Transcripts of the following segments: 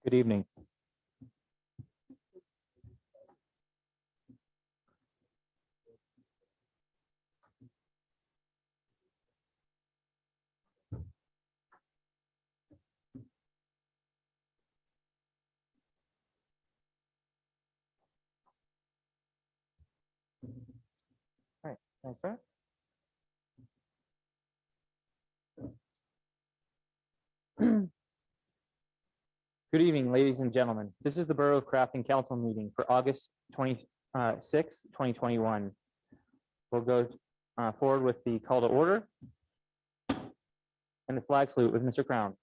Good evening. All right, thanks, sir. Good evening, ladies and gentlemen. This is the Borough of Crafton Council meeting for August 26, 2021. We'll go forward with the call to order and the flag salute with Mr. Crown.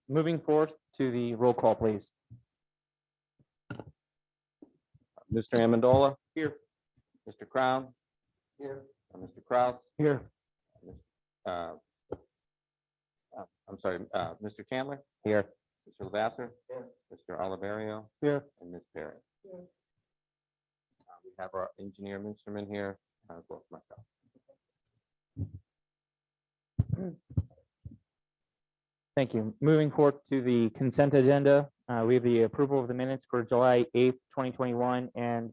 Moving forth to the roll call, please. Mr. Amendola, Here. Mr. Crown, Here. Mr. Kraus, Here. uh, I'm sorry, Mr. Chandler, Here. Mr. Lavasser, Mr. Oliverio, Here. and Ms. Perry. We have our engineer Minsterman here, as well as myself. Thank you. Moving forth to the consent agenda, we have the approval of the minutes for July 8th, 2021, and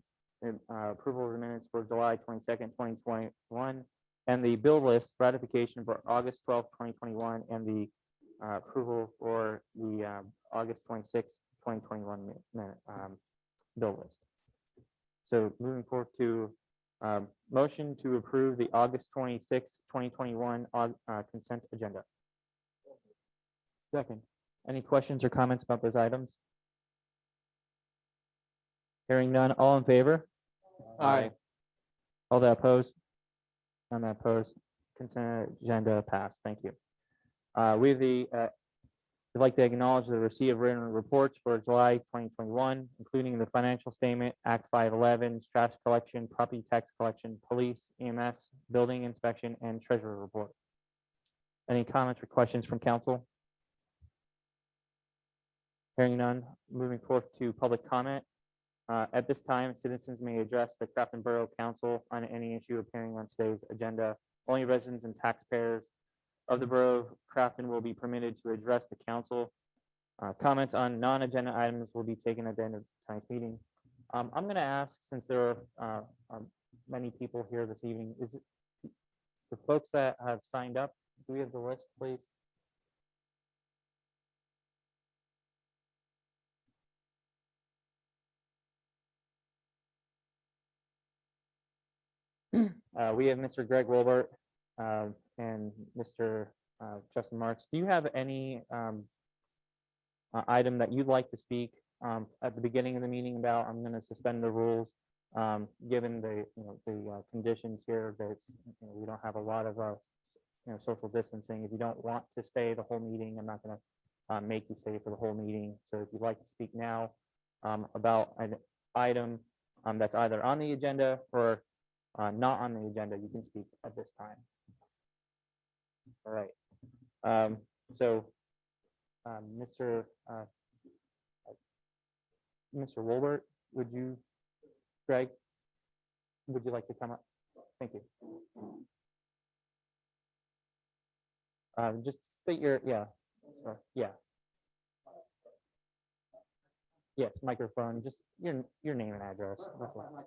approval of the minutes for July 22nd, 2021, and the bill list ratification for August 12th, 2021, and the approval for the August 26th, 2021 bill list. So moving forward to motion to approve the August 26th, 2021 consent agenda. Second. Any questions or comments about those items? Hearing none, all in favor? Aye. All that opposed? None that opposed? Consent agenda passed. Thank you. We'd like to acknowledge the receipt of written reports for July 2021, including the financial statement, Act 511, trash collection, property tax collection, police, EMS, building inspection, and treasurer report. Any comments or questions from council? Hearing none, moving forth to public comment. At this time, citizens may address the Crafton Borough Council on any issue appearing on today's agenda. Only residents and taxpayers of the Borough of Crafton will be permitted to address the council. Comments on non-agenda items will be taken at the end of tonight's meeting. I'm going to ask, since there are many people here this evening, is it the folks that have signed up, do we have the list, please? We have Mr. Greg Wilbert and Mr. Justin Marks. Do you have any item that you'd like to speak at the beginning of the meeting about? I'm going to suspend the rules, given the conditions here. That we don't have a lot of social distancing. If you don't want to stay the whole meeting, I'm not going to make you stay for the whole meeting. So if you'd like to speak now about an item that's either on the agenda or not on the agenda, you can speak at this time. All right. Mr. Wilbert, Greg, would you like to come up? Thank you. Just state your, sorry, yes, microphone, just your name and address. That's all.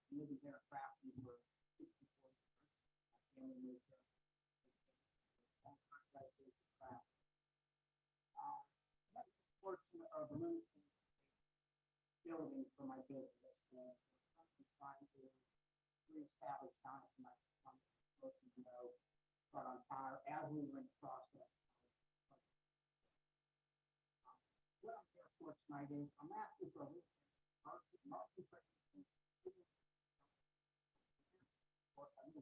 Living here at Crafton for 64 years. My family moved here. All kinds of days of craft. I had the fortune of removing building for my business, and I'm trying to reestablish time for my window caught on fire as we were in the process. What I'm here for tonight is I'm asking for a little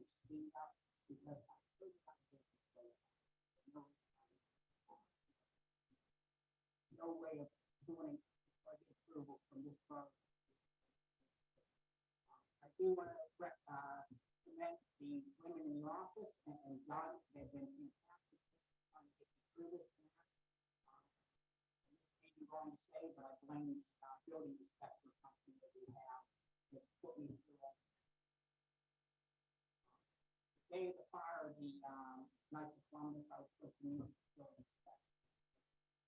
speed up because I couldn't have business going on. No no way of doing it before I get approval from this borough. I do want to commend the women in the office and John, they've been fantastic trying to get through this. This may be wrong to say, but I blame building inspector company that we have that's put me through all. The day of the fire, the Knights of Columbus, I was supposed to meet with the building inspector.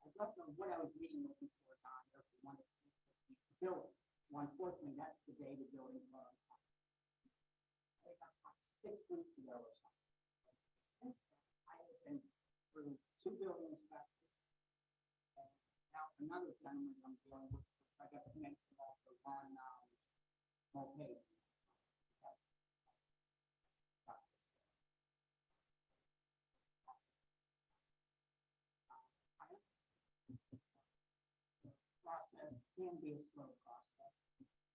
I don't know what I was meeting with before Don, or if he wanted to meet with the building. Well, unfortunately, that's the day the building burned. I think that's about 6 weeks ago or something. Since then, I have been through 2 building inspectors. And now another gentleman I'm dealing with, I got to mention also on Mulcahy. Process can be a slow process.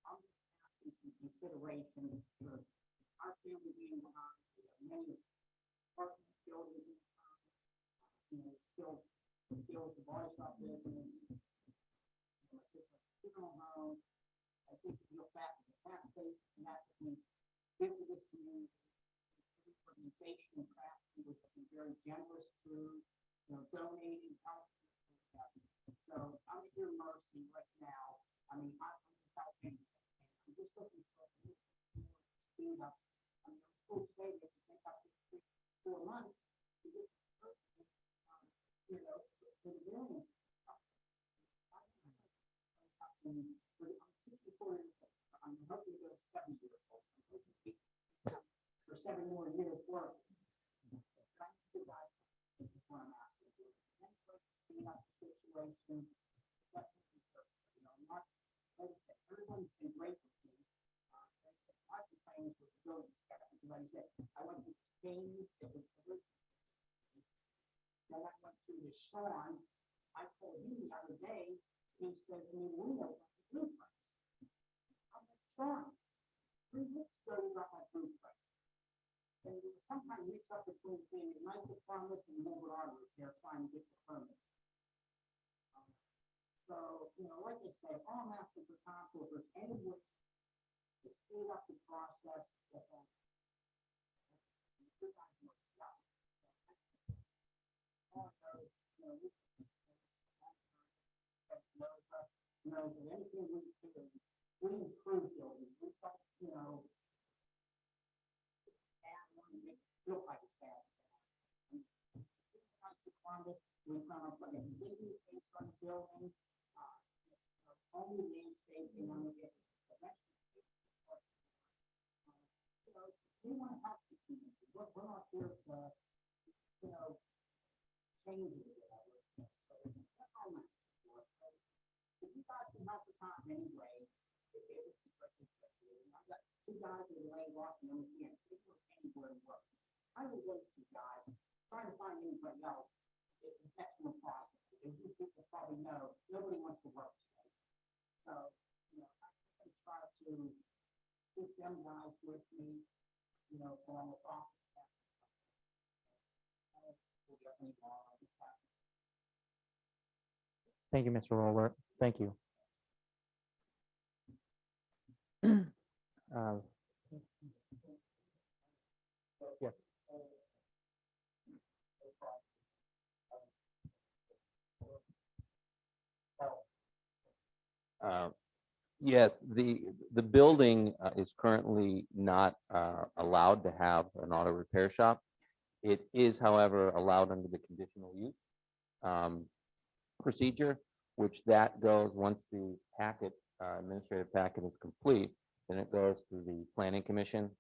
I'm just asking some consideration for our family being behind. We have many apartment buildings in town. Still with the bar shop business. My sister's funeral home. I think if you look back at the tax base and that we give to this community, every organization in Crafton was very generous to, donating, help. So I'm at your mercy right now. I mean, I'm without anything. I'm just looking for speed up. I mean, I'm supposed to say that it take up to 3-4 months to get the person, for the millions. I'm 64 years old. I'm hoping to go to 70 years old. I'm hoping to be for 7 more years work. Thank you guys. This is what I'm asking you. Speed up the situation. Not, like I said, everyone's been great with me. Like I said, my complaints with the building inspector, because like I said, I went to Spain, it was then I went to the Sean. I told him the other day, he says, we don't want the blueprints. I'm like, Sean, 3 weeks ago you got my blueprints. And there was some kind of mix up between the Knights of Columbus and Borough. They're trying to get the permits. So, like I said, all I'm asking for council, if there's any way to speed up the process, that's all. You guys know stuff. All I know is, knows us, knows that anything we do, we improve buildings. We don't, add one to make it look like it's bad. We found out like a big face on the building. Only landscaping on it. We want to help the community. We're not here to, change it. So that's all I'm asking for. If you guys can help us out in any way, it would be great. I've got 2 guys that are laid off and we can't anywhere to work. I was those 2 guys trying to find anybody else. It's an excellent process. As you people probably know, nobody wants to work today. So, I'm going to try to keep them guys with me, along with office staff. Thank you, Mr. Rolbert. Thank you. Yeah. Yes, the building is currently not allowed to have an auto repair shop. It is, however, allowed under the conditional use procedure, which that goes once the packet, administrative packet is complete, then it goes to the planning commission.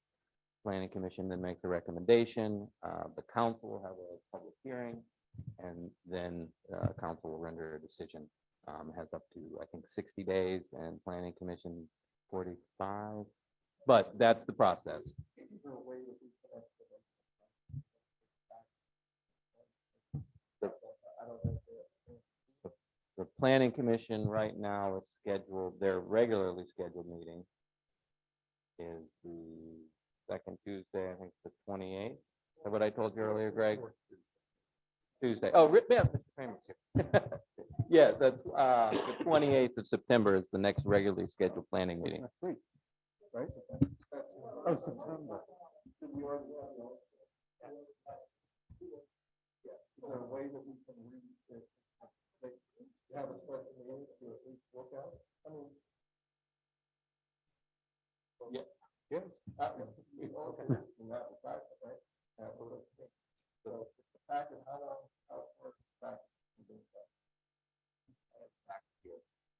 Planning commission then makes a recommendation. The council will have a public hearing, and then council will render a decision. Has up to, I think, 60 days, and planning commission 45. But that's the process. The planning commission right now is scheduled, their regularly scheduled meeting is the 2nd Tuesday, I think the 28th. Is that what I told you earlier, Greg? Tuesday. Oh, yeah, Mr. Kramer's here. Yeah, the 28th of September is the next regularly scheduled planning meeting. Next week, right? Oh, September. Is there a way that we can have a special meeting to at least look at it? I mean. Yeah. Yes. Okay. In that fact, right? So the packet, how it works, back.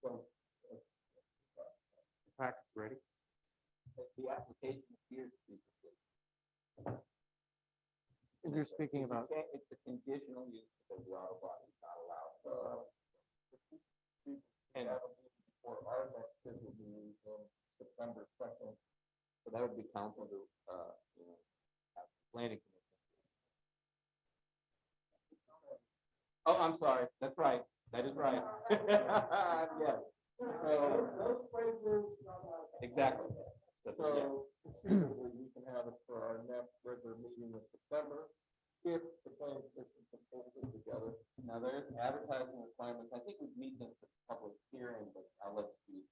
So. Packet's ready. The application appears to be complete. You're speaking about, It's a conditional use because the auto body is not allowed. And for our next scheduled meeting in September 2nd. So that would be council to, have the planning commission. Oh, I'm sorry. That's right. That is right. Yes. Those waivers. Exactly. So conceivably, we can have it for our next regular meeting in September, if the planning commission can pull it together. Now, there's advertising requirements. I think we'd meet them for public hearing, but I'll let Steve.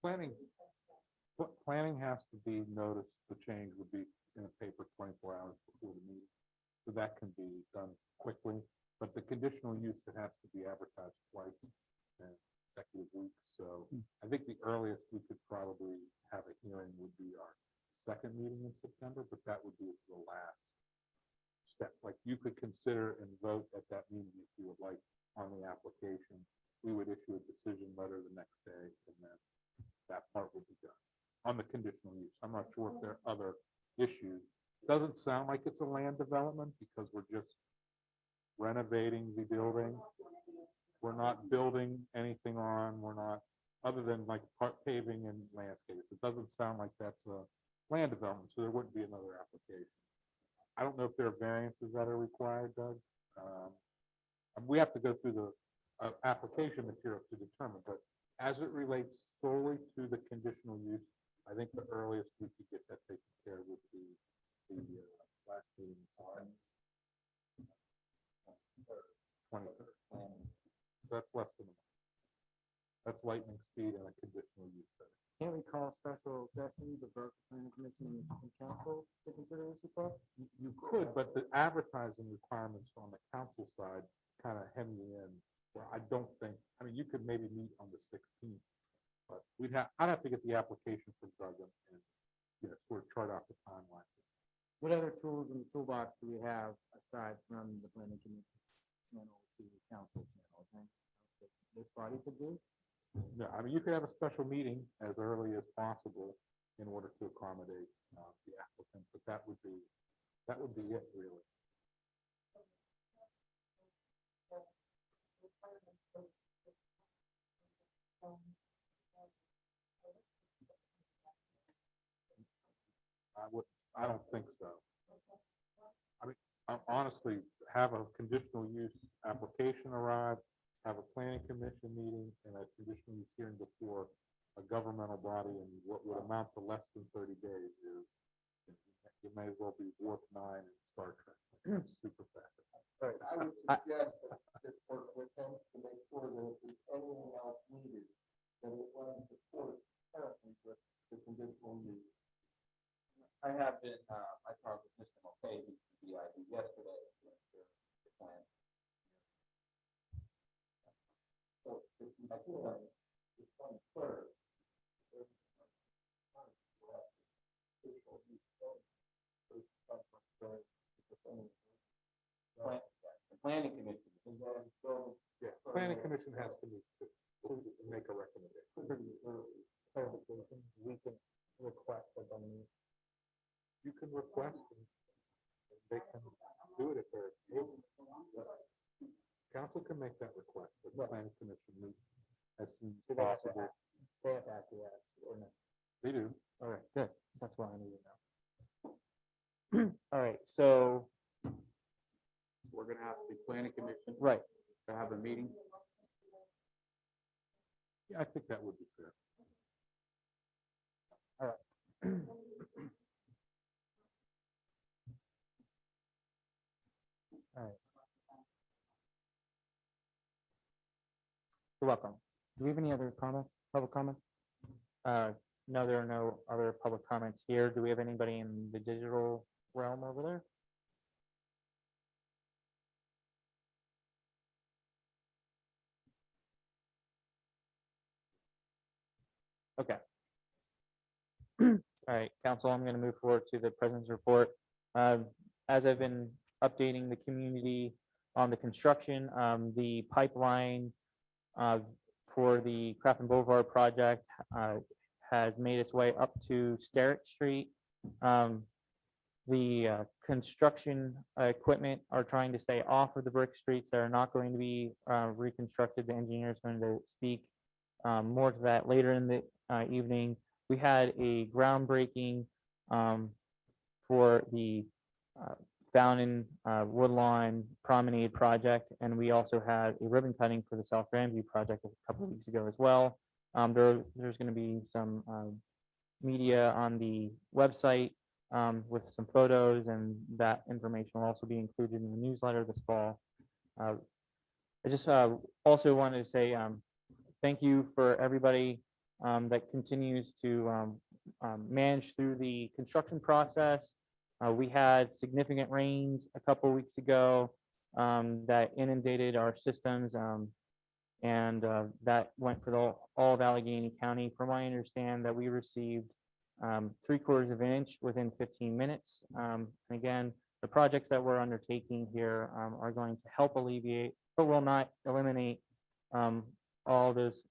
Planning has to be noticed, the change would be in a paper 24 hours before the meeting. So that can be done quickly, but the conditional use, it has to be advertised twice in consecutive weeks. So I think the earliest we could probably have a hearing would be our second meeting in September, but that would be the last step. Like you could consider and vote at that meeting if you would like on the application. We would issue a decision letter the next day and then that part would be done. On the conditional use. I'm not sure if there are other issues. Doesn't sound like it's a land development because we're just renovating the building. We're not building anything on, we're not, other than like paving and landscape. It doesn't sound like that's a land development, so there wouldn't be another application. I don't know if there are variances that are required, Doug. We have to go through the application material to determine, but as it relates solely to the conditional use, I think the earliest we could get that taken care of would be the last meeting. 23rd. That's less than a month. That's lightning speed and a conditional use. can't we call special sessions of both the planning commission and council to consider this request? You could, but the advertising requirements on the council side kind of hem you in. Where I don't think, I mean, you could maybe meet on the 16th, but I'd have to get the application from Doug and sort of chart out the timeline. What other tools in the toolbox do we have aside from the planning commission channel to the council channel? Okay, that this body could do? Yeah, I mean, you could have a special meeting as early as possible in order to accommodate the applicant, but that would be it, really. I don't think so. I mean, honestly, have a conditional use application arrive, have a planning commission meeting and a conditional use hearing before a governmental body in what would amount to less than 30 days is, you may as well be Warp 9 and Star Trek. It's super fast. Right, I would suggest that this work with them to make sure that if there's anything else needed, that it runs the court currently with the conditional use. I have been, I talked with Mr. Mulcahy, who's the BID yesterday, the plan. So if you could, the 23rd. The planning commission. Yeah, planning commission has to meet to make a recommendation. We can request that they meet. You can request and they can do it if they're able. Council can make that request, but the planning commission meet as soon as possible. They have to acquiesce or not. They do. All right, good. That's what I need to know. All right, so, We're gonna have the planning commission right, to have a meeting. Yeah, I think that would be fair. all right. You're welcome. Do we have any other comments, public comments? No, there are no other public comments here. Do we have anybody in the digital realm over there? Okay. All right, council, I'm going to move forward to the president's report. As I've been updating the community on the construction, the pipeline for the Crafton Boulevard project has made its way up to Sterrett Street. The construction equipment are trying to stay off of the brick streets that are not going to be reconstructed. The engineer is going to speak more to that later in the evening. We had a groundbreaking for the Fountain Woodlawn Promenade project, and we also had a ribbon cutting for the South Grandview project a couple of weeks ago as well. There's going to be some media on the website with some photos, and that information will also be included in the newsletter this fall. I just also wanted to say thank you for everybody that continues to manage through the construction process. We had significant rains a couple weeks ago that inundated our systems, and that went for all of Allegheny County. From what I understand, that we received 3/4 of an inch within 15 minutes. And again, the projects that we're undertaking here are going to help alleviate, but will not eliminate all those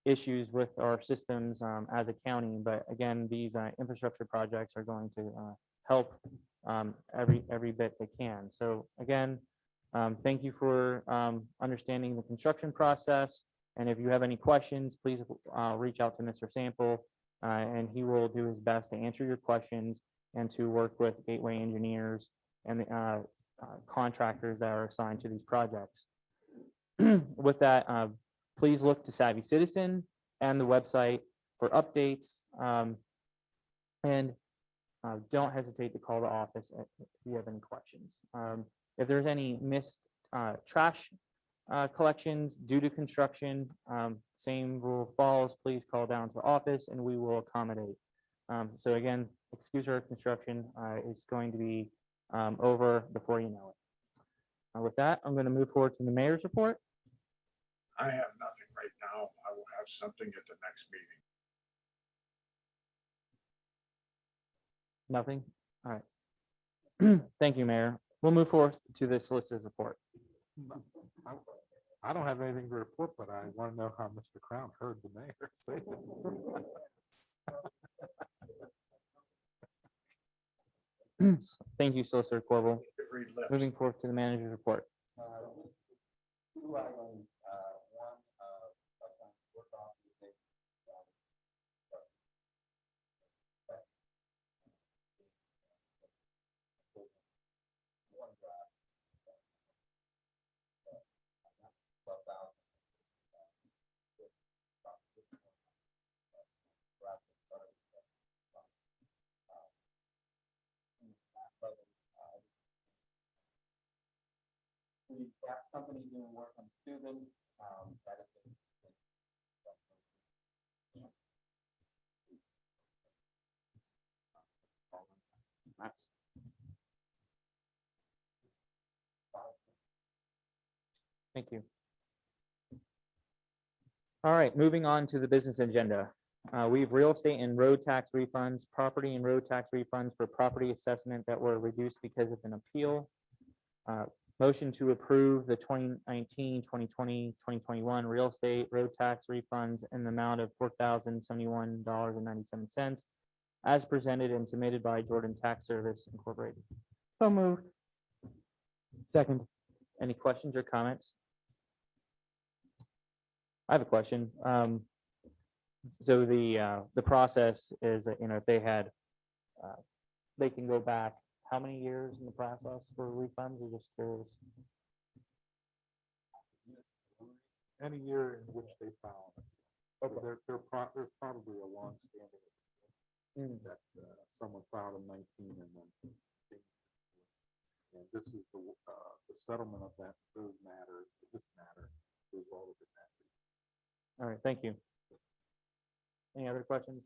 issues with our systems as a county. But again, these infrastructure projects are going to help every bit they can. So again, thank you for understanding the construction process. And if you have any questions, please reach out to Mr. Sample, and he will do his best to answer your questions and to work with Gateway engineers and the contractors that are assigned to these projects. With that, please look to Savvy Citizen and the website for updates. And don't hesitate to call the office if you have any questions. If there's any missed trash collections due to construction, same rule follows. Please call down to the office and we will accommodate. So again, excuse-our construction is going to be over before you know it. With that, I'm going to move forward to the mayor's report. I have nothing right now. I will have something at the next meeting. Nothing? All right. Thank you, Mayor. We'll move forward to the solicitor's report. I don't have anything to report, but I want to know how Mr. Crown heard the mayor say it. Thank you, Solicitor Corbel. Read lips. Moving forward to the manager's report. Two items, one, work authorization. One draft. The gas company doing work on Steuben, that has been. Thank you. All right, moving on to the business agenda. We have real estate and road tax refunds, property and road tax refunds for property assessment that were reduced because of an appeal. Motion to approve the 2019, 2020, 2021 real estate road tax refunds in the amount of $4,071.97 as presented and submitted by Jordan Tax Service Incorporated. So moved. Second. Any questions or comments? I have a question. So the process is that, if they had, they can go back how many years in the process for refunds? Or just curious. Any year in which they found. Okay. There's probably a long standing that someone filed in 19 and then. And this is the settlement of those matters, this matter is all of it. All right, thank you. Any other questions?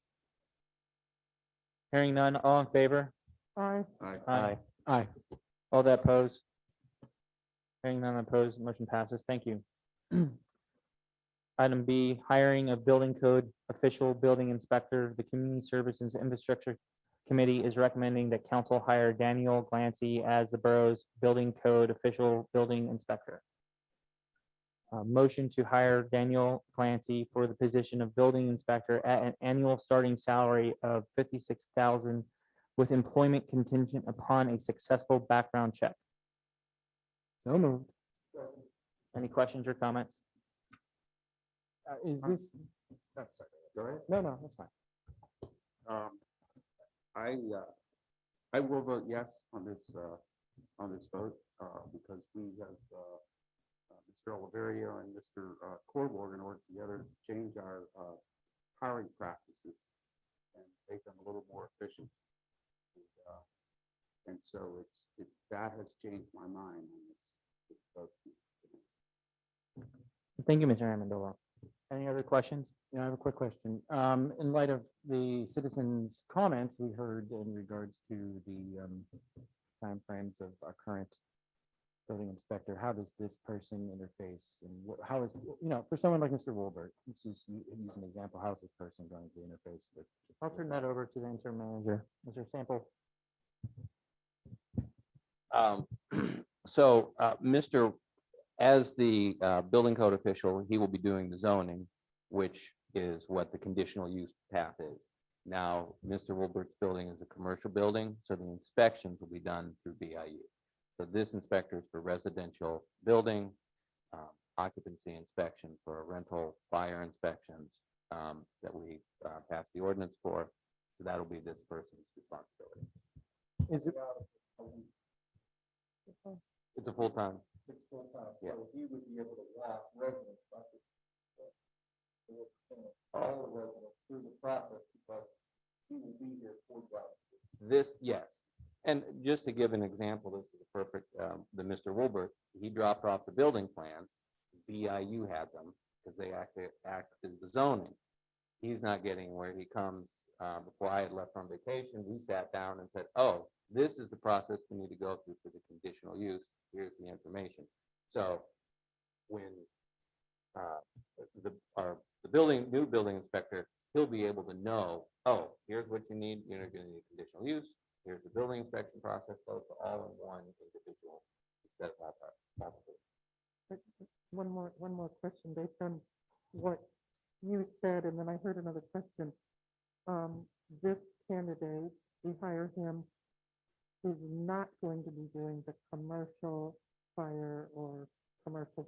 Hearing none, all in favor? Aye. Aye. Aye. All that oppose? Hearing none opposed, motion passes. Thank you. Item B, hiring of building code official building inspector. The Community Services Infrastructure Committee is recommending that council hire Daniel Glancy as the borough's building code official building inspector. Motion to hire Daniel Clancy for the position of building inspector at an annual starting salary of $56,000 with employment contingent upon a successful background check. So moved. Any questions or comments? Is this, oh, sorry, go ahead. No, that's fine. I will vote yes on this vote, because we have, Mr. Oliverio and Mr. Corvo are gonna work together to change our, hiring practices and make them a little more efficient. And so that has changed my mind on this vote. Thank you, Mr. Amendola. Any other questions? Yeah, I have a quick question. In light of the citizens' comments we heard in regards to the timeframes of our current building inspector, how does this person interface and how is, for someone like Mr. Wolbert, let's just use an example, how is this person going to interface with? I'll turn that over to the interim manager, Mr. Sample. So, as the building code official, he will be doing the zoning, which is what the conditional use path is. Now, Mr. Wilbert's building is a commercial building, so the inspections will be done through BIU. So this inspector is for residential building, occupancy inspection for rental, fire inspections that we pass the ordinance for. So that'll be this person's responsibility. Is it, It's a full-time. Yeah. So he would be able to walk residents, all the residents through the process, because he will be here for jobs. This, yes. And just to give an example, this is a perfect, the Mr. Wilbert, he dropped off the building plans. BIU had them because they acted the zoning. He's not getting where he comes. Before I had left on vacation, we sat down and said, oh, this is the process we need to go through for the conditional use. Here's the information. So when the new building inspector, he'll be able to know, oh, here's what you need. You're going to need conditional use. Here's the building inspection process, both all in one individual instead of multiple. One more question based on what you said, and then I heard another question. This candidate, we hire him, is not going to be doing the commercial fire or the commercial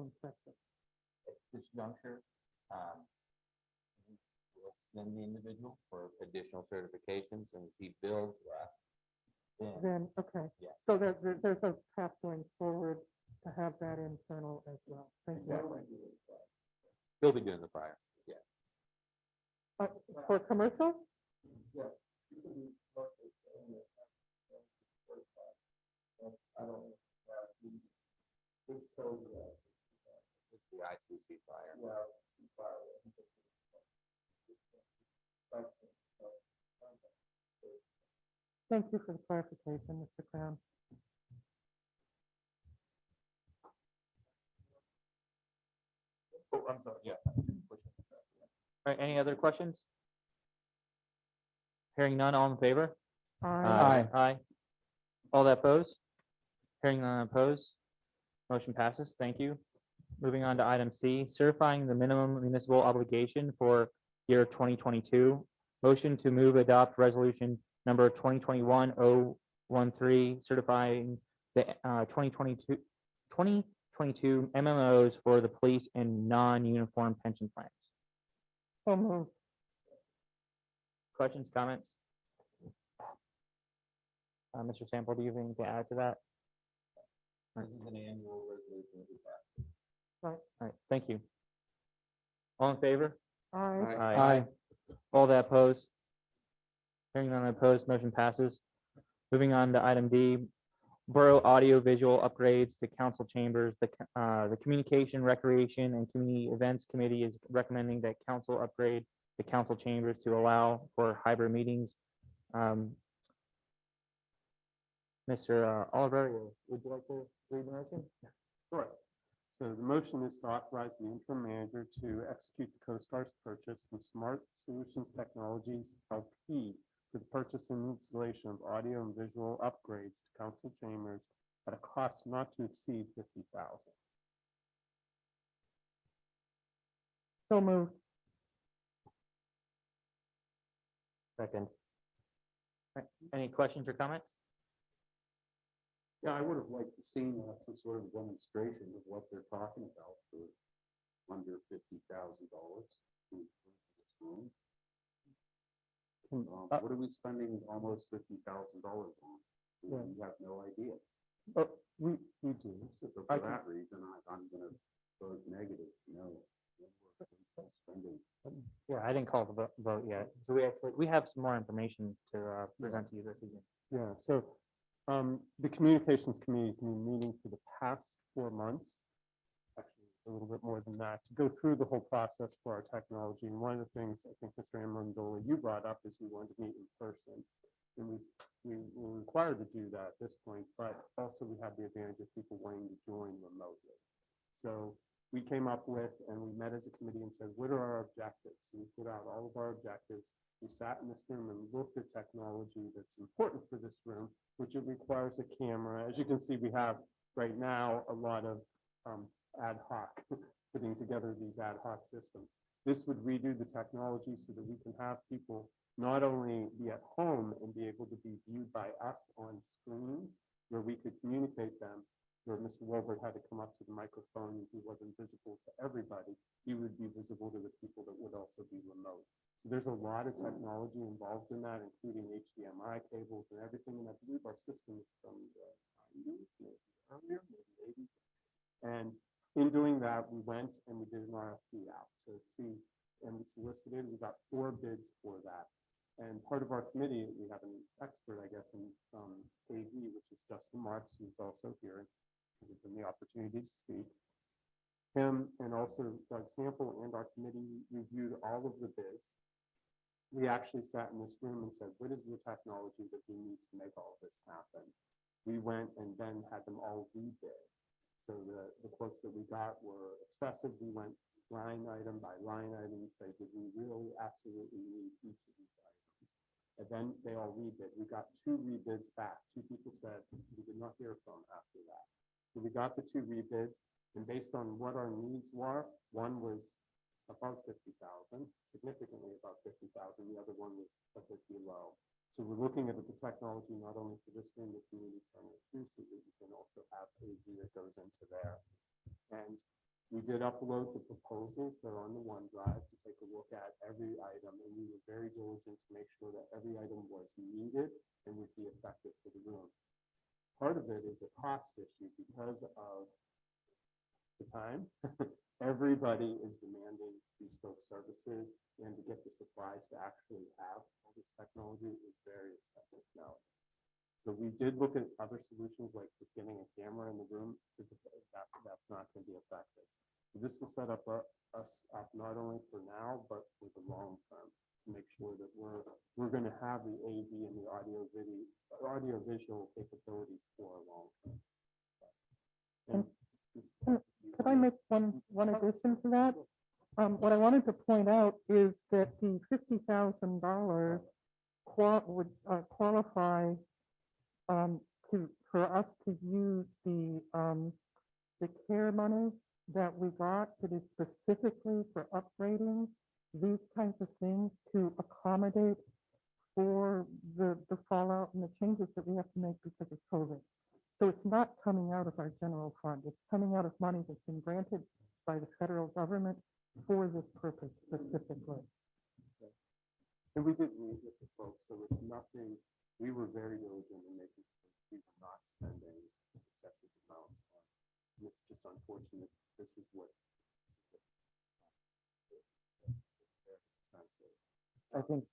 inspection. At this juncture, we'll send the individual for additional certifications, and if he builds that, Then, okay, yes. so there's a path going forward to have that internal as well. Thank you. He'll be doing the fire. Yeah. For commercial? I don't know. It's It's the ICC fire. Thank you for the clarification, Mr. Crown. Oh, I'm sorry, yeah. All right, any other questions? Hearing none, all in favor? Aye. Aye. All that oppose? Hearing none opposed, motion passes. Thank you. Moving on to item C, certifying the minimum municipal obligation for year 2022. Motion to move adopt resolution number 2021-013, certifying the 2022 MMOs for the police and non-uniform pension plans. So moved. Questions, comments? Mr. Sample, do you have anything to add to that? This is an annual resolution that we pass. All right, thank you. All in favor? Aye. Aye. All that opposed? Hearing none opposed, motion passes. Moving on to item D, Borough audio visual upgrades to council chambers. The Communication, Recreation, and Community Events Committee is recommending that council upgrade the council chambers to allow for hybrid meetings. Mr. Oliver, would you like to read the motion? Sure. So the motion is to authorize the interim manager to execute the CoStar's purchase from Smart Solutions Technologies LP for the purchase and installation of audio and visual upgrades to council chambers at a cost not to exceed $50,000. So moved. Second. Any questions or comments? Yeah, I would have liked to seen some sort of demonstration of what they're talking about for under $50,000. What are we spending almost $50,000 on? We have no idea. We do. So for I can- that reason, I'm gonna vote negative, no. Spending. Yeah, I didn't call the vote yet. So we have some more information to present to you this evening. Yeah, so the communications committee's been meeting for the past 4 months, actually a little bit more than that, to go through the whole process for our technology. And one of the things I think Mr. Amendola, you brought up is we wanted to meet in person. And we were required to do that at this point, but also we have the advantage of people wanting to join remotely. So we came up with, and we met as a committee and said, what are our objectives? And we put out all of our objectives. We sat in this room and looked at technology that's important for this room, which it requires a camera. As you can see, we have right now a lot of ad hoc, putting together these ad hoc systems. This would redo the technology so that we can have people not only be at home and be able to be viewed by us on screens where we could communicate them, where Mr. Wolbert had to come up to the microphone and he wasn't visible to everybody, he would be visible to the people that would also be remote. So there's a lot of technology involved in that, including HDMI cables and everything. And I believe our system is from the 90s, maybe earlier, maybe 80s. And in doing that, we went and we did an RFP out to see, and we solicited, we got 4 bids for that. And part of our committee, we have an expert, I guess, in AV, which is Justin Marks, who's also here, and given the opportunity to speak. Him and also Doug Sample and our committee reviewed all of the bids. We actually sat in this room and said, what is the technology that we need to make all of this happen? We went and then had them all rebid. So the quotes that we got were excessive. We went line item by line item and say, did we really absolutely need each of these items? And then they all rebid. We got 2 rebids back. 2 people said we did not hear from after that. So we got the 2 rebids, and based on what our needs were, one was above 50,000, significantly above 50,000. The other one was a bit below. So we're looking at the technology not only for this room, the community center too, so that you can also have AV that goes into there. And we did upload the proposals. They're on the OneDrive to take a look at every item, and we were very diligent to make sure that every item was needed and would be effective for the room. Part of it is a cost issue because of the time. Everybody is demanding bespoke services, and to get the supplies to actually have all this technology is very expensive now. So we did look at other solutions like just getting a camera in the room. That's not going to be effective. So this will set up us up not only for now, but for the long term to make sure that we're going to have the AV and the audio visual capabilities for a long term. Could I make one addition to that? What I wanted to point out is that the $50,000 would qualify for us to use the care money that we got that is specifically for upgrading these kinds of things to accommodate for the fallout and the changes that we have to make because of COVID. So it's not coming out of our general fund. It's coming out of money that's been granted by the federal government for this purpose specifically. And we did meet with the folks, so it's nothing, we were very diligent in making sure we were not spending excessive amounts on. And it's just unfortunate, this is what very expensive. I think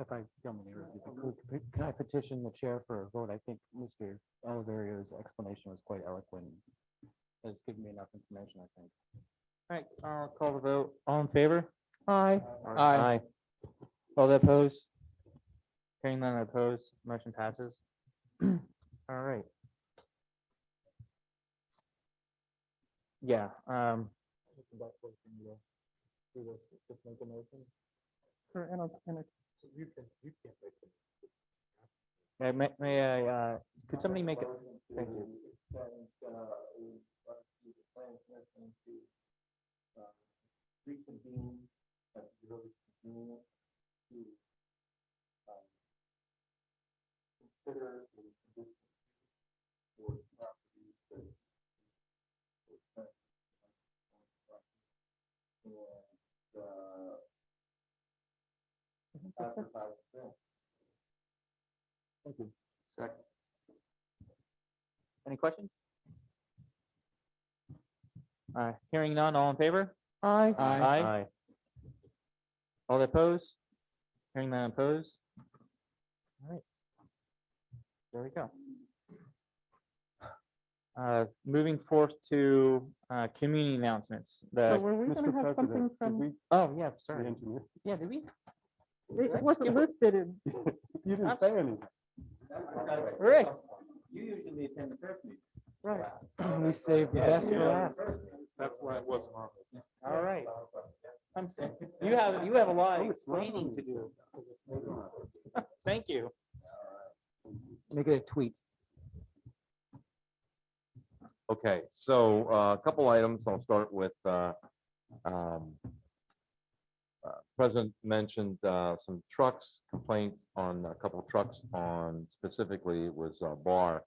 if I don't mind, can I petition the chair for a vote? I think Mr. Oliverio's explanation was quite eloquent. Has given me enough information, I think. All right, I'll call the vote. All in favor? Aye. Aye. All that oppose? Hearing none opposed, motion passes. All right. Yeah, For may I, could somebody make it? Thank you. Reconvene at the earliest convenience to consider the condition for properties that and advertise them. Thank you. Second. Any questions? Hearing none, all in favor? Aye. Aye. All that oppose? Hearing none opposed? All right. There we go. Moving forth to community announcements. So The, were we Mr. gonna have something President, did from, we, oh, yeah, the sorry. engineer, Yeah, did we? it wasn't listed in, you didn't say anything. Rick, You usually attend the first meeting. right, We saved the best for last. That's why it wasn't on. all right. You have a lot of explaining to do. Thank you. Make it a tweet. Okay, so a couple items. I'll start with, President mentioned some trucks, complaints on a couple trucks on specifically it was Bar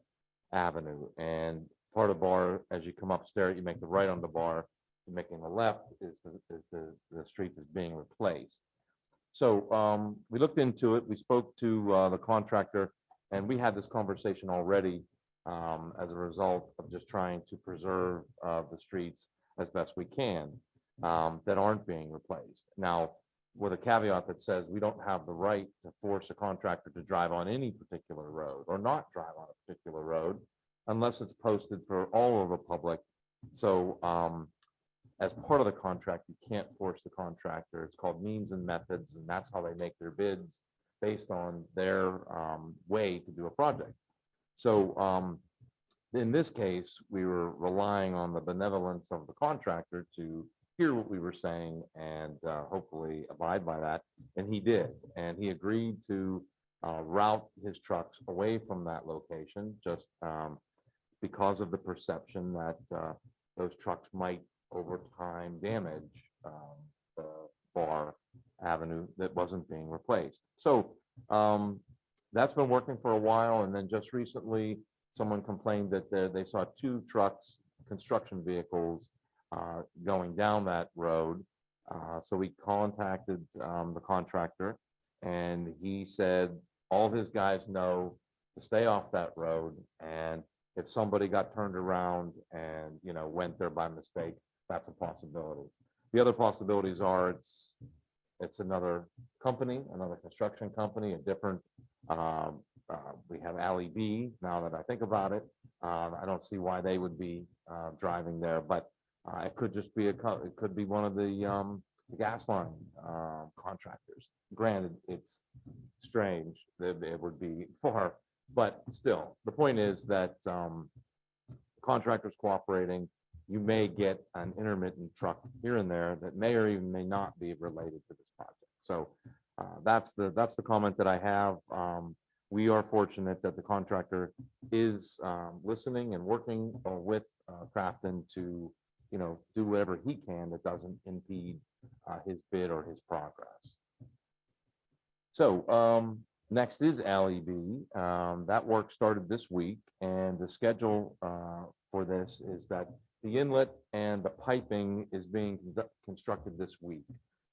Avenue. And part of Bar, as you come upstairs, you make the right on the Bar, you're making the left is the street that's being replaced. So we looked into it. We spoke to the contractor, and we had this conversation already as a result of just trying to preserve the streets as best we can that aren't being replaced. Now, with a caveat that says we don't have the right to force a contractor to drive on any particular road or not drive on a particular road unless it's posted for all of the public. So as part of the contract, you can't force the contractor. It's called means and methods, and that's how they make their bids based on their way to do a project. So in this case, we were relying on the benevolence of the contractor to hear what we were saying and hopefully abide by that. And he did. And he agreed to route his trucks away from that location just because of the perception that those trucks might over time damage the Bar Avenue that wasn't being replaced. So that's been working for a while. And then just recently, someone complained that they saw two trucks, construction vehicles, going down that road. So we contacted the contractor, and he said all his guys know to stay off that road. And if somebody got turned around and, you know, went there by mistake, that's a possibility. The other possibilities are it's another company, another construction company, a different, we have Ally B now that I think about it. I don't see why they would be driving there, but it could just be it could be one of the gas line contractors. Granted, it's strange that it would be far, but still, the point is that contractors cooperating. You may get an intermittent truck here and there that may or even may not be related to this project. So that's the comment that I have. We are fortunate that the contractor is listening and working with Crafton to, you know, do whatever he can that doesn't impede his bid or his progress. So next is Ally B. That work started this week, and the schedule for this is that the inlet and the piping is being constructed this week.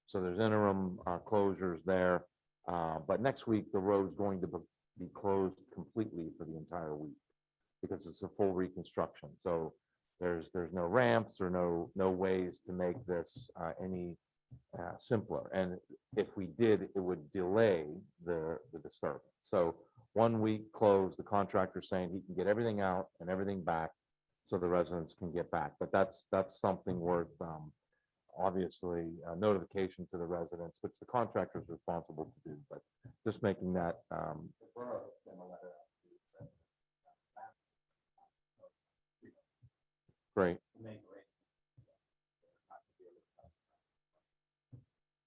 So there's interim closures there. But next week, the road's going to be closed completely for the entire week because it's a full reconstruction. So there's no ramps or no ways to make this any simpler. And if we did, it would delay the disturbance. So 1 week closed, the contractor saying he can get everything out and everything back so the residents can get back. But that's something worth, obviously, notification to the residents, which the contractor is responsible to do, but just making that. The borough sent a letter out to the residents. Great.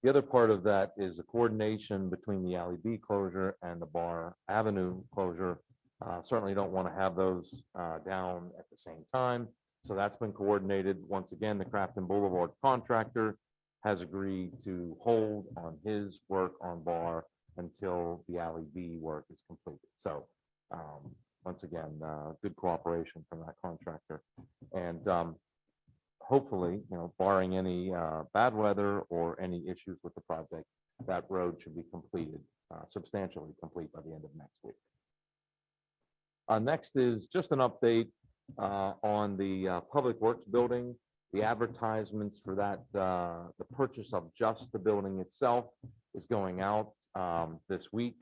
The other part of that is a coordination between the Alley B closure and the Bar Avenue closure. Certainly don't want to have those down at the same time. So that's been coordinated. Once again, the Crafton Boulevard contractor has agreed to hold on his work on Bar until the Alley B work is completed. So once again, good cooperation from that contractor. And hopefully, barring any bad weather or any issues with the project, that road should be completed, substantially complete by the end of next week. Next is just an update on the Public Works building. The advertisements for that, the purchase of just the building itself is going out this week.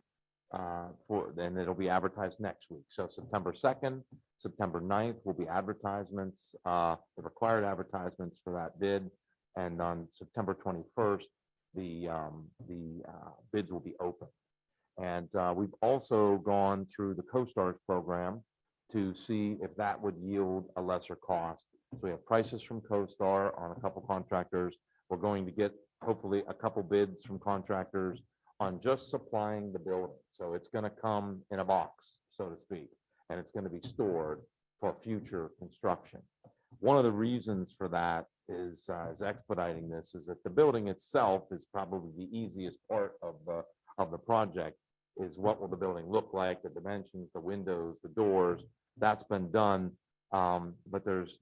Then it'll be advertised next week. So September 2nd, September 9th will be advertisements, the required advertisements for that bid. And on September 21st, the bids will be open. And we've also gone through the CoStars program to see if that would yield a lesser cost. So we have prices from CoStar on a couple contractors. We're going to get hopefully a couple bids from contractors on just supplying the building. So it's going to come in a box, so to speak, and it's going to be stored for future construction. One of the reasons for that is expediting this is that the building itself is probably the easiest part of the project. Is what will the building look like, the dimensions, the windows, the doors. That's been done, but there's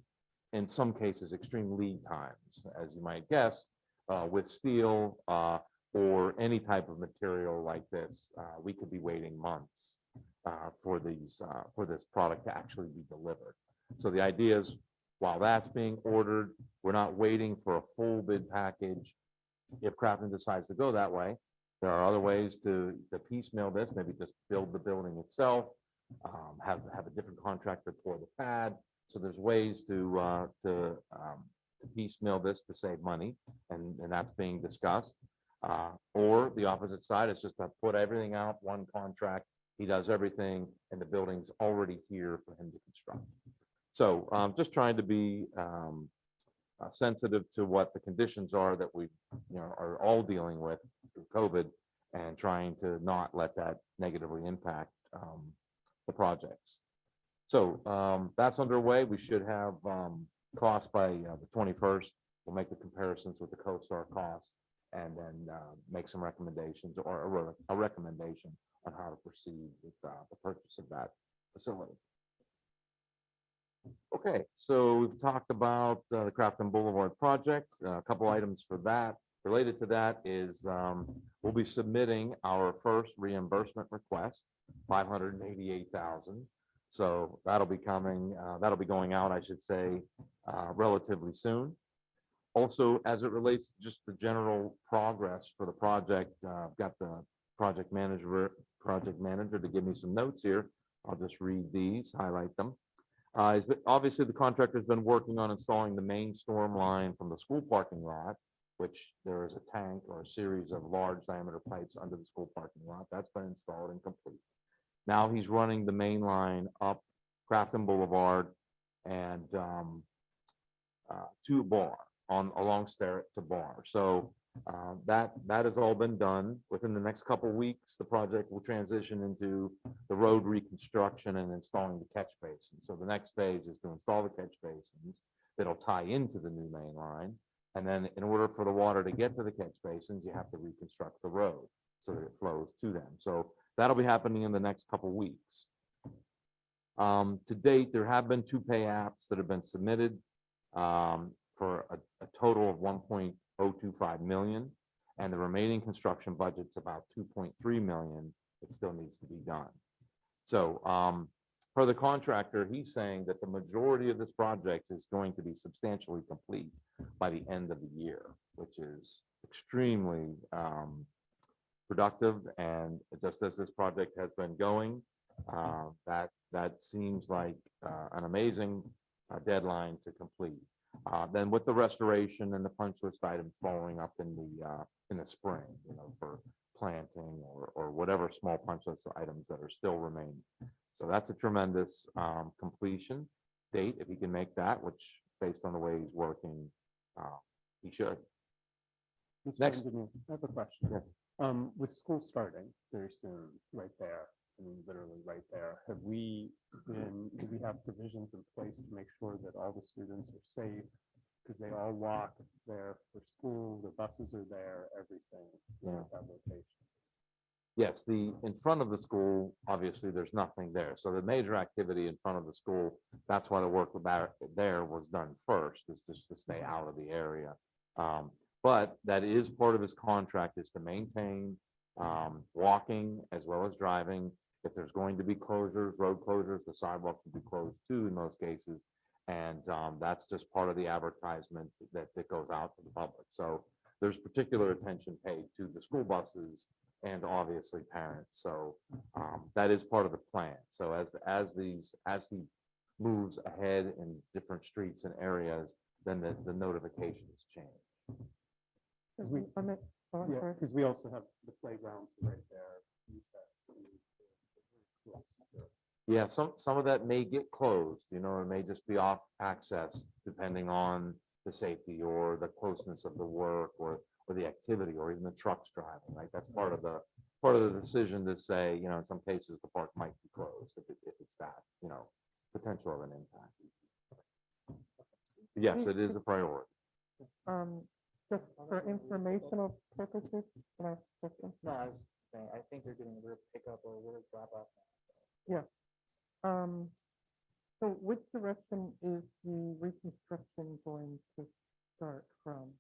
in some cases extreme lead times, as you might guess, with steel or any type of material like this. We could be waiting months for this product to actually be delivered. So the idea is, while that's being ordered, we're not waiting for a full bid package. If Crafton decides to go that way, there are other ways to piecemeal this, maybe just build the building itself, have a different contractor pour the pad. So there's ways to piecemeal this to save money, and that's being discussed. Or the opposite side is just to put everything out, one contract, he does everything, and the building's already here for him to construct. So just trying to be sensitive to what the conditions are that we are all dealing with through COVID, and trying to not let that negatively impact the projects. So that's underway. We should have costs by the 21st. We'll make the comparisons with the CoStar costs and then make some recommendations or a recommendation on how to proceed with the purchase of that facility. Okay, so we've talked about the Crafton Boulevard project. A couple items for that. Related to that is we'll be submitting our first reimbursement request, $588,000. So that'll be coming, that'll be going out, I should say, relatively soon. Also, as it relates to just the general progress for the project, I've got the project manager to give me some notes here. I'll just read these, highlight them. Obviously, the contractor's been working on installing the main storm line from the school parking lot, which there is a tank or a series of large diameter pipes under the school parking lot. That's been installed and complete. Now he's running the main line up Crafton Boulevard and to Bar, along Sterrett to Bar. So that has all been done. Within the next couple of weeks, the project will transition into the road reconstruction and installing the catch basin. So the next phase is to install the catch basins that'll tie into the new main line. And then in order for the water to get to the catch basins, you have to reconstruct the road so that it flows to them. So that'll be happening in the next couple of weeks. To date, there have been 2 pay apps that have been submitted for a total of 1.025 million, and the remaining construction budget's about 2.3 million. It still needs to be done. So per the contractor, he's saying that the majority of this project is going to be substantially complete by the end of the year, which is extremely productive. And just as this project has been going, that seems like an amazing deadline to complete. Then with the restoration and the punch list items following up in the spring, for planting or whatever small punch list items that are still remaining. So that's a tremendous completion date, if he can make that, which based on the way he's working, he should. Mr. Next. Engineer, I have a question. Yes. With school starting very soon, right there, I mean, literally right there, do we have provisions in place to make sure that all the students are safe? Because they all walk there for school, the buses are there, everything. Yeah. At that location. Yes, in front of the school, obviously, there's nothing there. So the major activity in front of the school, that's why the work about there was done first, is just to stay out of the area. But that is part of his contract, is to maintain walking as well as driving. If there's going to be closures, road closures, the sidewalks will be closed too in most cases. And that's just part of the advertisement that goes out to the public. So there's particular attention paid to the school buses and obviously parents. So that is part of the plan. So as he moves ahead in different streets and areas, then the notifications change. I'm Yeah, sorry. because we also have the playgrounds right there, recess. Yeah, some of that may get closed, it may just be off access depending on the safety or the closeness of the work or the activity or even the trucks driving, right? That's part of the decision to say, in some cases, the park might be closed if it's that, potential of an impact. Yes, it is a priority. Just for informational purposes, can I ask a question? No, I was saying, I think you're getting a real pickup or a real drop off. So which direction is the reconstruction going to start from?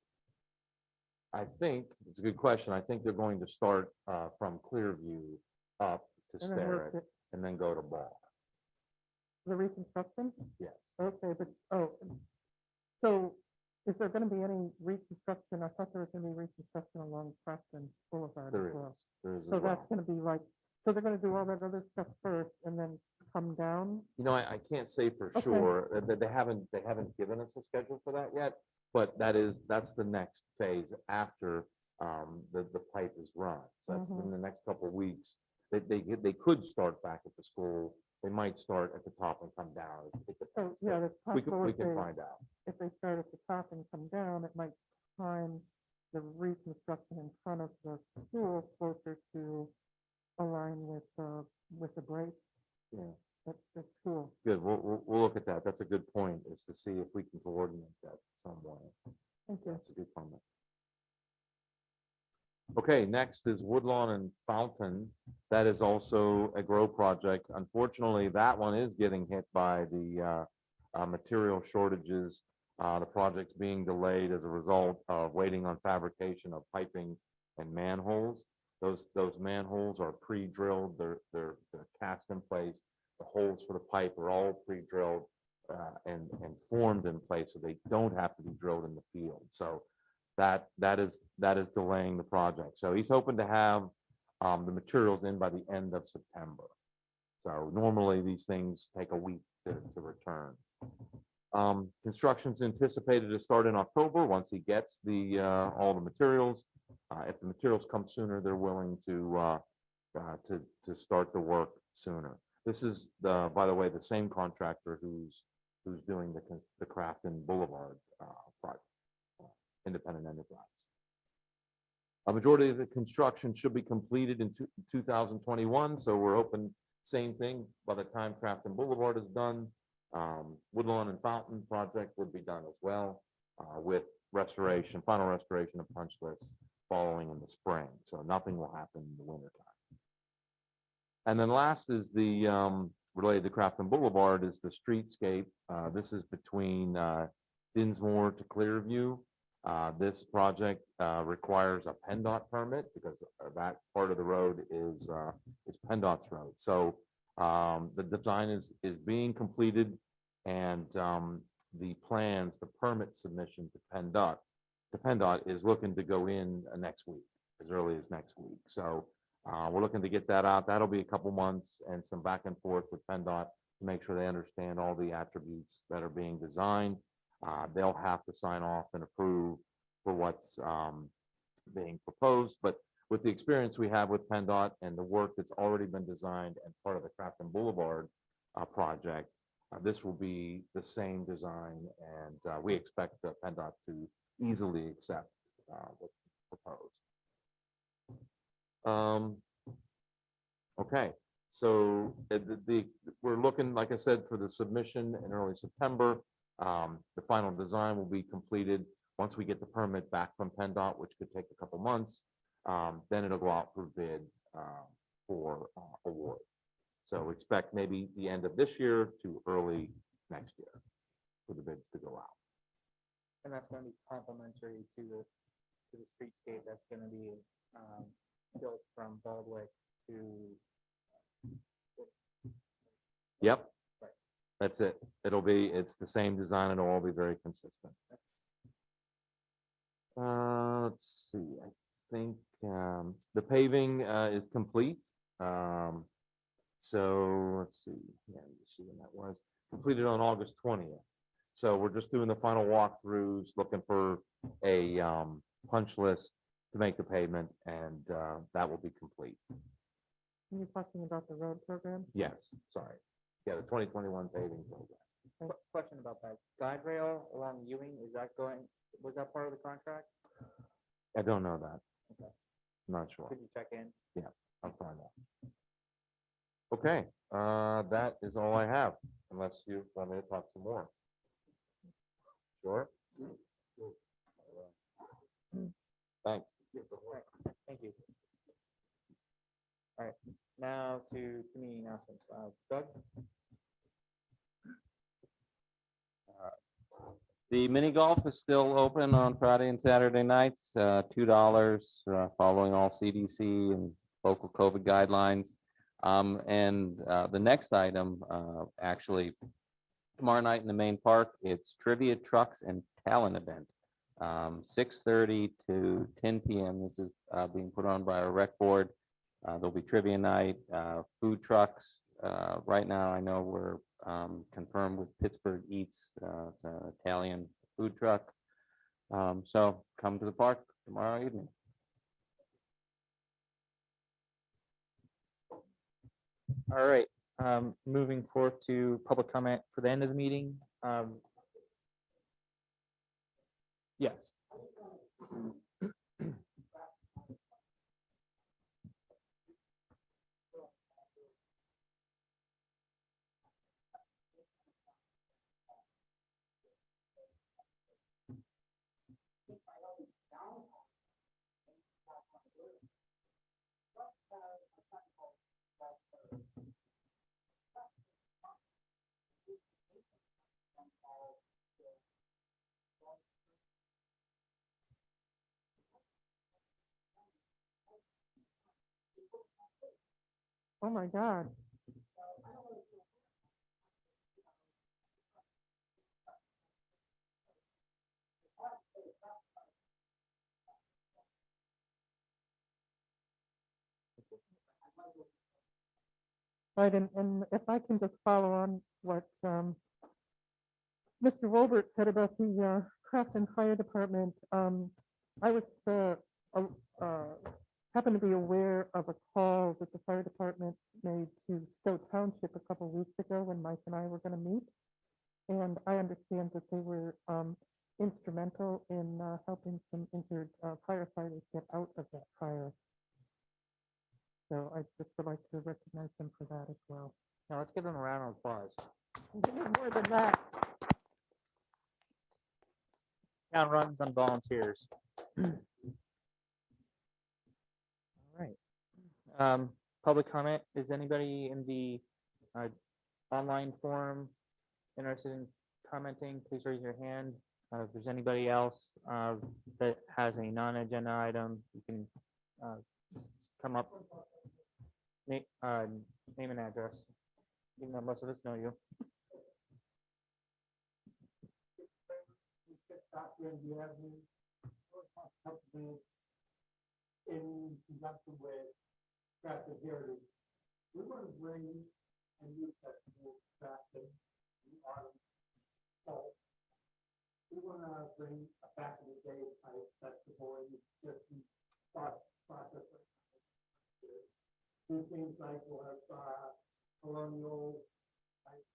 I think, it's a good question. I think they're going to start from Clearview up to And then work Starrett and then go to Ball. The reconstruction? Yes. Okay, but, so is there gonna be any reconstruction? I thought there was gonna be reconstruction along Crafton Boulevard There as well. is. There is as So that's well. gonna be like, so they're gonna do all that other stuff first and then come down? I can't say for Okay. sure that they haven't given us a schedule for that yet, but that's the next phase after the pipe is run. So that's in the next couple of weeks. They could start back at the school. They might start at the top and come down. It So, depends, yeah, but that's we possible can find out. if they start at the top and come down, it might time the reconstruction in front of the school closer to align with the break Yeah, at school. good. We'll look at that. That's a good point, is to see if we can coordinate that some way. Thank you. That's a good comment. Okay, next is Woodlawn and Fountain. That is also a grow project. Unfortunately, that one is getting hit by the material shortages. The project's being delayed as a result of waiting on fabrication of piping and manholes. Those manholes are pre-drilled. They're cast in place. The holes for the pipe are all pre-drilled and formed in place, so they don't have to be drilled in the field. So that is delaying the project. So he's hoping to have the materials in by the end of September. So normally these things take a week to return. Construction's anticipated to start in October once he gets all the materials. If the materials come sooner, they're willing to start the work sooner. This is by the way, the same contractor who's doing the Crafton Boulevard project. Independent enterprise. A majority of the construction should be completed in 2021, so we're hoping same thing by the time Crafton Boulevard is done. Woodlawn and Fountain project would be done as well, with final restoration of punch lists following in the spring. So nothing will happen in the wintertime. And then last is the related to Crafton Boulevard is the streetscape. This is between Dinsmore to Clearview. This project requires a PennDOT permit because that part of the road is PennDOT's road. So The design is being completed and the plans, the permit submission to PennDOT is looking to go in next week, as early as next week. So we're looking to get that out. That'll be a couple months and some back and forth with PennDOT to make sure they understand all the attributes that are being designed. They'll have to sign off and approve for what's being proposed, but with the experience we have with PennDOT and the work that's already been designed and part of the Crafton Boulevard project, this will be the same design, and we expect PennDOT to easily accept what's proposed. Okay, so we're looking, like I said, for the submission in early September. The final design will be completed once we get the permit back from PennDOT, which could take a couple months. Then it'll go out for bid for award. So expect maybe the end of this year to early next year for the bids to go out. And that's gonna be complementary to the streetscape that's gonna be built from Baldwick to. Yep, that's it. It's the same design and it'll all be very consistent. Let's see, I think the paving is complete. So let's see, yeah, you see when that was completed on August 20th. So we're just doing the final walkthroughs, looking for a punch list to make the pavement, and that will be complete. You're talking about the road program? Yes, sorry. Yeah, the 2021 paving program. Question about that guide rail along Ewing, was that part of the contract? I don't know that. Okay. I'm not sure. Could you check in? I'll find out. Okay, that is all I have, unless you want me to talk some more. Sure. Thanks. Thank you. All right, now to community announcements. Doug? The mini golf is still open on Friday and Saturday nights, $2, following all CDC and local COVID guidelines. And the next item, actually, tomorrow night in the main park, it's Trivia Trucks and Talent Event, 6:30 to 10 p.m. This is being put on by our rec board. There'll be trivia night, food trucks. Right now, I know we're confirmed with Pittsburgh Eats. It's an Italian food truck. So come to the park tomorrow evening. All right, moving forward to public comment for the end of the meeting. Yes. Oh, my God. Right, and if I can just follow on what Mr. Robert said about the Crafton Fire Department, I was happen to be aware of a call that the fire department made to Stowe Township a couple weeks ago when Mike and I were going to meet. And I understand that they were instrumental in helping some injured firefighters get out of that fire. So I just would like to recognize them for that as well. Now let's give them a round of applause. More than that. Town runs on volunteers. All right. Public comment. Is anybody in the online forum interested in commenting? Please raise your hand. If there's anybody else that has a non-agenda item, you can just come up. Name and address. Even though most of us know you. In conjunction with Crafton Heritage, we want to bring a new festival to Crafton in the autumn. Fall. We want to bring a back in the day type festival and it's just the process. Do things like we'll have colonial type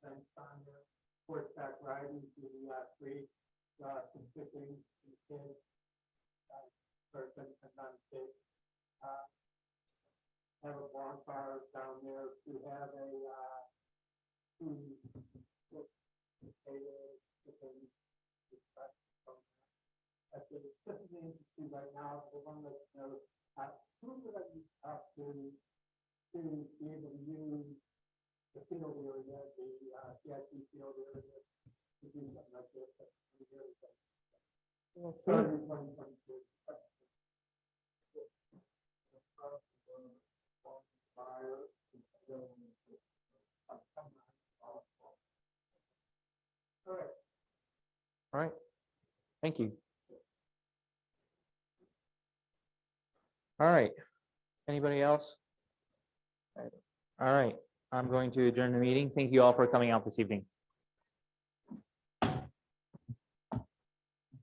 events on there, horseback riding to the creek, some fishing, some kids. Person and not fish. Have a bonfire down there to have a food. Potatoes, chicken. I said, it's just as interesting right now, the one that's, who would I be up to be able to use the field area, the CIP field area, to do something like this. Starting in 2022. All right. Thank you. All right. Anybody else? All right. I'm going to adjourn the meeting. Thank you all for coming out this evening.